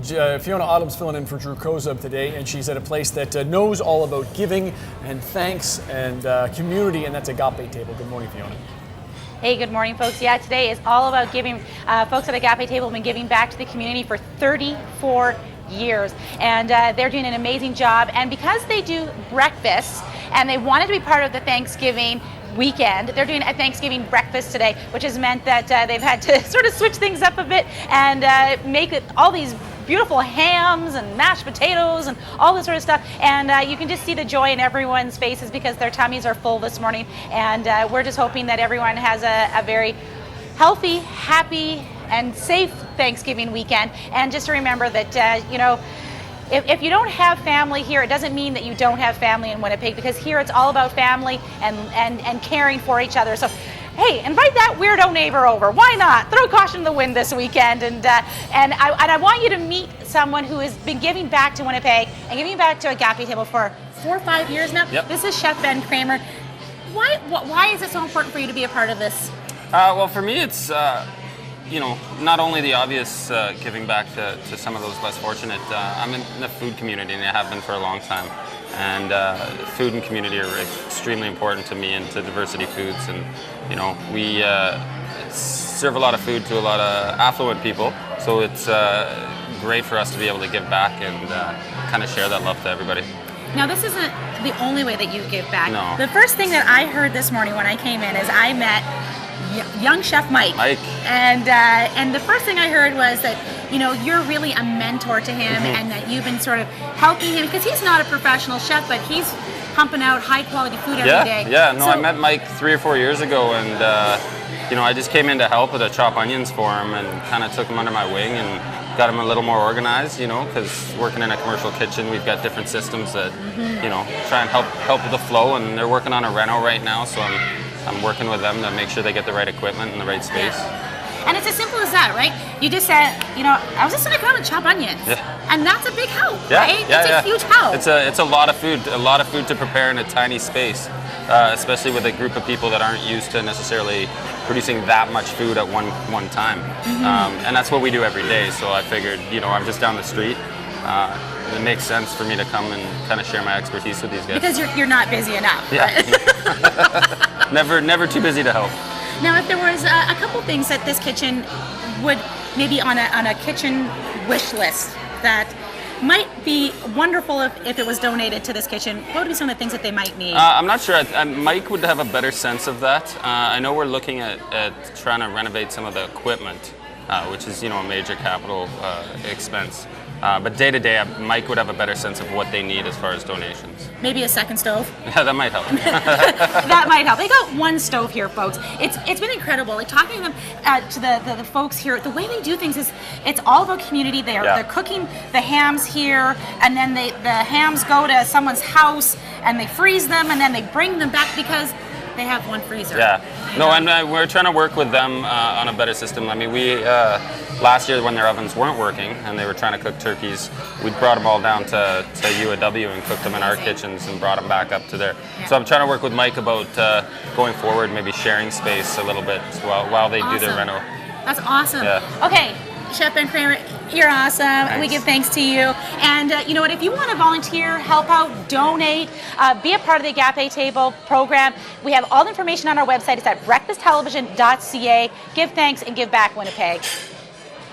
Fiona Autumn's filling in for Drew Kozub today, and she's at a place that knows all about giving and thanks and community, and that's Agape Table. Good morning, Fiona. Hey, good morning, folks. Yeah, today is all about giving. Folks at Agape Table have been giving back to the community for 34 years, and they're doing an amazing job. And because they do breakfasts, and they wanted to be part of the Thanksgiving weekend, they're doing a Thanksgiving breakfast today, which has meant that they've had to sort of switch things up a bit and make all these beautiful hams and mashed potatoes and all this sort of stuff. And you can just see the joy in everyone's faces because their tummies are full this morning. And we're just hoping that everyone has a very healthy, happy, and safe Thanksgiving weekend. And just to remember that, you know, if you don't have family here, it doesn't mean that you don't have family in Winnipeg, because here it's all about family and caring for each other. So, hey, invite that weirdo neighbor over. Why not? Throw caution to the wind this weekend. And I want you to meet someone who has been giving back to Winnipeg and giving back to Agape Table for 4 or 5 years now. Yep. This is Chef Ben Kramer. Why is it so important for you to be a part of this? Well, for me, it's you know, not only the obvious giving back to some of those less fortunate. I'm in the food community, and I have been for a long time. And food and community are extremely important to me and to Diversity Foods. And you know, we serve a lot of food to a lot of affluent people, so it's great for us to be able to give back and kind of share that love to everybody. Now, this isn't the only way that you give back. No. The first thing that I heard this morning when I came in is I met young Chef Mike. And the first thing I heard was that, you know, you're really a mentor to him, and that you've been sort of helping him, because he's not a professional chef, but he's pumping out high quality food every day. Yeah, no, I met Mike 3 or 4 years ago, and you know, I just came in to help with to chop onions for him, and kind of took him under my wing and got him a little more organized, you know, because working in a commercial kitchen, we've got different systems that, you know, try and help with the flow, and they're working on a reno right now, so I'm working with them to make sure they get the right equipment in the right space. And it's as simple as that, right? You just said, you know, I was just gonna come and chop onions. Yeah. And that's a big help, right? It's a huge help. It's a lot of food to prepare in a tiny space, especially with a group of people that aren't used to necessarily producing that much food at one time. And that's what we do every day. So I figured, you know, I'm just down the street. It makes sense for me to come and kind of share my expertise with these guys. Because you're not busy enough. Yeah. never too busy to help. Now, if there was a couple things that this kitchen would maybe on a kitchen wish list that might be wonderful if it was donated to this kitchen, what would be some of the things that they might need? I'm not sure. Mike would have a better sense of that. I know we're looking at trying to renovate some of the equipment, which is, you know, a major capital expense. But day to day, Mike would have a better sense of what they need as far as donations. Maybe a second stove? Yeah, that might help. That might help. They got one stove here, folks. It's been incredible. Like, talking to them, to the folks here, the way they do things is it's all about community. They're cooking the hams here, and then the hams go to someone's house, and they freeze them, and then they bring them back because they have one freezer. Yeah. No, and we're trying to work with them on a better system. I mean, we last year when their ovens weren't working and they were trying to cook turkeys, we brought them all down to UAW and cooked them in our kitchens and brought them back up to there. Yeah. So I'm trying to work with Mike about going forward, maybe sharing space a little bit while they do their reno. That's awesome. Yeah. Okay, Chef Ben Kramer, you're awesome. Thanks. We give thanks to you. And you know what, if you want to volunteer, help out, donate, be a part of the Agape Table program, we have all the information on our website. It's at breakfasttelevision.ca. Give thanks and give back, Winnipeg.